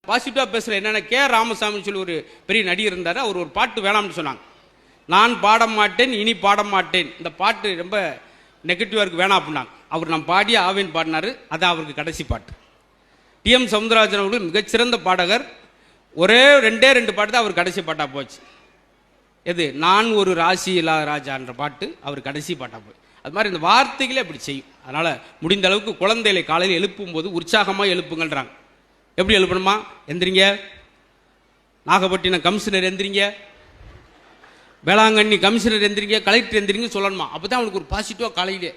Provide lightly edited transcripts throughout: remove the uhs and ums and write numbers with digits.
பாசிட்டிவாக பேசுகிற என்னென்ன கே ராமசாமின்னு சொல்லி ஒரு பெரிய நடிகர் இருந்தார். அவர் ஒரு பாட்டு வேணாம்னு சொன்னாங்க. நான் பாட மாட்டேன் இனி பாட மாட்டேன், இந்த பாட்டு ரொம்ப நெகட்டிவாக இருக்கு வேணாம் அப்படின்னாங்க. அவர் நான் பாடிய ஆவேன் பாடினார். அதான் அவருக்கு கடைசி பாட்டு. டிஎம் சவுந்தரராஜன் அவர்கள் மிகச்சிறந்த பாடகர். ஒரே ரெண்டு பாட்டு தான் அவர் கடைசி பாட்டாக போச்சு. எது நான் ஒரு ராசி இல்லாத ராஜான்ற பாட்டு அவர் கடைசி பாட்டாக போய். அது மாதிரி இந்த வார்த்தைகளே அப்படி செய்யும். அதனால் முடிந்த அளவுக்கு குழந்தைகளை காலையில் எழுப்பும் போது உற்சாகமாக எழுப்புங்கள்ன்றாங்க. எப்படி எழுப்பணுமா? எந்திரிங்க, நாகப்பட்டினம் கமிஷனர் எந்திரிங்க, வேளாங்கண்ணி கமிஷனர் எந்திரிங்க, கலெக்டர் எந்திரிங்க சொல்லணுமா. அப்போ தான் அவனுக்கு ஒரு பாசிட்டிவாக காலையிலே.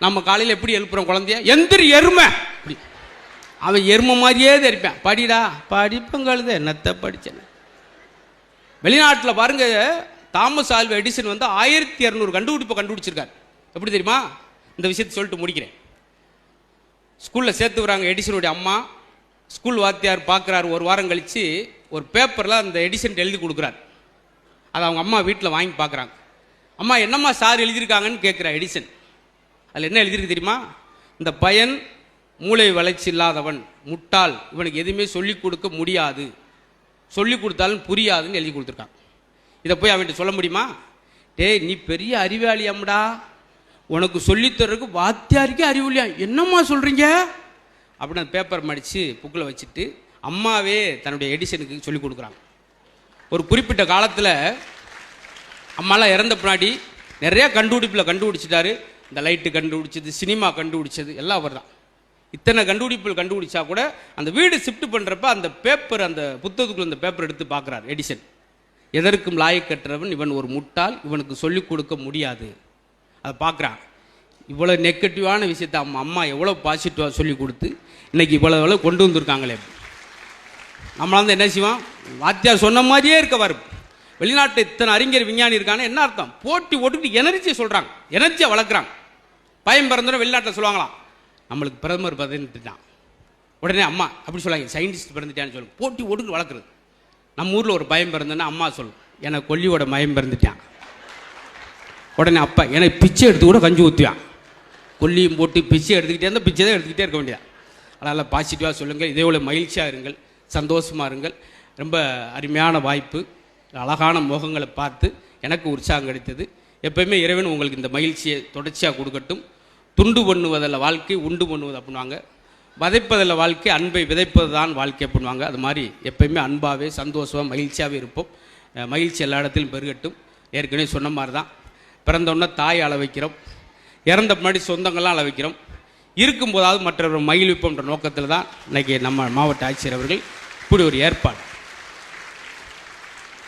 நம்ம காலையில் எப்படி எழுப்புறோம் குழந்தைய? எந்திரி எருமை, அப்படி அவன் எருமை மாதிரியே தெரிப்பான். படிடா படிப்பங்கழுத என்னத்தை படிச்சேன். வெளிநாட்டில் பாருங்க, தாமஸ் ஆல்வா எடிசன் வந்து 1200 கண்டுபிடிப்பை கண்டுபிடிச்சிருக்காரு. எப்படி தெரியுமா? இந்த விஷயத்தை சொல்லிட்டு முடிக்கிறேன். ஸ்கூலில் சேர்த்து வராங்க எடிசனுடைய அம்மா. ஸ்கூல் வாத்தியார் பார்க்குறாரு. ஒரு வாரம் கழித்து ஒரு பேப்பரில் அந்த எடிசன் எழுதி கொடுக்குறாரு. அதை அவங்க அம்மா வீட்டில் வாங்கி பார்க்குறாங்க. அம்மா என்னம்மா சார் எழுதியிருக்காங்கன்னு கேட்குறா எடிசன். அதில் என்ன எழுதியிருக்கு தெரியுமா? இந்த பையன் மூளை வளர்ச்சி இல்லாதவன், முட்டாள், இவனுக்கு எதுவுமே சொல்லிக் கொடுக்க முடியாது, சொல்லிக் கொடுத்தாலும் புரியாதுன்னு எழுதி கொடுத்துருக்கான். இதை போய் அவன்கிட்ட சொல்ல முடியுமா? டேய் நீ பெரிய அறிவாளியாம்டா, உனக்கு சொல்லித்தரதுக்கு வாத்தியாருக்கே அறிவுலையா, என்னம்மா சொல்கிறீங்க அப்படின்னு அந்த பேப்பர் மடித்து புக்கில் வச்சுட்டு அம்மாவே தன்னுடைய எடிசனுக்கு சொல்லிக் கொடுக்குறாங்க. ஒரு குறிப்பிட்ட காலத்தில் அம்மாலாம் இறந்த பின்னாடி நிறையா கண்டுபிடிச்சிட்டாரு. இந்த லைட்டு கண்டுபிடிச்சது, சினிமா கண்டுபிடிச்சது எல்லாம் அவர் தான். இத்தனை கண்டுபிடிப்புகள் கண்டுபிடிச்சா கூட அந்த வீடு ஷிஃப்ட் பண்ணுறப்ப அந்த பேப்பர், அந்த புத்தகத்துக்குள்ள அந்த பேப்பர் எடுத்து பார்க்குறாரு எடிசன். எதற்கும் லாயக்கற்றவன் இவன் ஒரு முட்டாள், இவனுக்கு சொல்லிக் கொடுக்க முடியாது. அதை பார்க்குறான். இவ்வளோ நெகட்டிவான விஷயத்தை அம்மா எவ்வளோ பாசிட்டிவாக சொல்லி கொடுத்து இன்றைக்கி இவ்வளோ கொண்டு வந்திருக்காங்களே. நம்மளால் வந்து என்ன செய்வோம்? வாத்தியார் சொன்ன மாதிரியே இருக்க வரும். வெளிநாட்டு இத்தனை அறிஞர் விஞ்ஞானி இருக்காங்க. என்ன அர்த்தம்? போட்டி ஓட்டுக்கிட்டு எனர்ஜியை சொல்கிறாங்க, எனர்ஜியை வளர்க்குறாங்க. பயம் பிறந்தோட வெளிநாட்டில் சொல்லுவாங்களாம், நம்மளுக்கு பிரதமர் பிறந்துட்டான். உடனே அம்மா அப்படி சொல்லுவாங்க, சயின்டிஸ்ட் பிறந்துட்டான்னு சொல்லுங்க. போட்டி ஓட்டுக்கு வளர்க்குறது. நம்ம ஊரில் ஒரு பயம் பிறந்தோன்னா அம்மா சொல்லும், எனக்கு கொல்லியோட பயம் பிறந்துட்டான். உடனே அப்பா எனக்கு பிச்சை எடுத்து கூட கஞ்சி ஊற்றுவான். கொல்லியும் போட்டு பிச்சை எடுத்துக்கிட்டே இருந்தால் பிச்சை தான் எடுத்துக்கிட்டே இருக்க வேண்டியதான். அதனால் பாசிட்டிவாக சொல்லுங்கள், இதே போல் மகிழ்ச்சியாக இருங்கள், சந்தோஷமாக இருங்கள். ரொம்ப அருமையான வாய்ப்பு. அழகான முகங்களை பார்த்து எனக்கு உற்சாகம் கிடைத்தது. எப்போயுமே இறைவன் உங்களுக்கு இந்த மகிழ்ச்சியை தொடர்ச்சியாக கொடுக்கட்டும். துண்டு பண்ணுவதில் வாழ்க்கை, உண்டு பண்ணுவது அப்படின்வாங்க. விதைப்பதில் வாழ்க்கை, அன்பை விதைப்பது தான் வாழ்க்கை அப்படின்வாங்க. அது மாதிரி எப்போயுமே அன்பாகவே சந்தோஷமாக மகிழ்ச்சியாகவே இருப்போம். மகிழ்ச்சி எல்லா இடத்திலும் பெருகட்டும். ஏற்கனவே சொன்ன மாதிரி தான், பிறந்தோடனே தாயை அள வைக்கிறோம், இறந்த முன்னாடி சொந்தங்கள்லாம் அள வைக்கிறோம், இருக்கும்போதாவது மற்றவர்கள் மகிழ்விப்போன்ற நோக்கத்தில் தான் இன்றைக்கி நம்ம மாவட்ட ஆட்சியர் அவர்கள் இப்படி ஒரு ஏற்பாடு.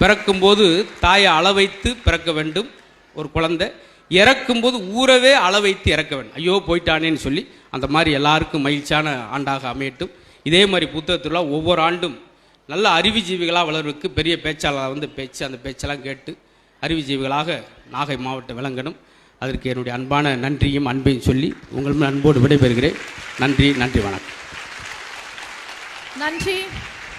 பிறக்கும்போது தாயை அள வைத்து பிறக்க வேண்டும் ஒரு குழந்தை, இறக்கும்போது ஊரவே அள வைத்து இறக்க வேண்டும். ஐயோ போயிட்டானேன்னு சொல்லி அந்த மாதிரி எல்லாருக்கும் மகிழ்ச்சியான ஆண்டாக அமையட்டும். இதே மாதிரி புத்தகத்தில் ஒவ்வொரு ஆண்டும் நல்ல அறிவுஜீவிகளாக வளர்வதற்கு பெரிய பேச்சாளர் வந்து அந்த பேச்செல்லாம் கேட்டு அறிவுஜீவிகளாக நாகை மாவட்டம் விளங்கணும். அதற்கு என்னுடைய அன்பான நன்றியும் அன்பையும் சொல்லி உங்கள் அன்போடு விடைபெறுகிறேன். நன்றி, வணக்கம். நன்றி.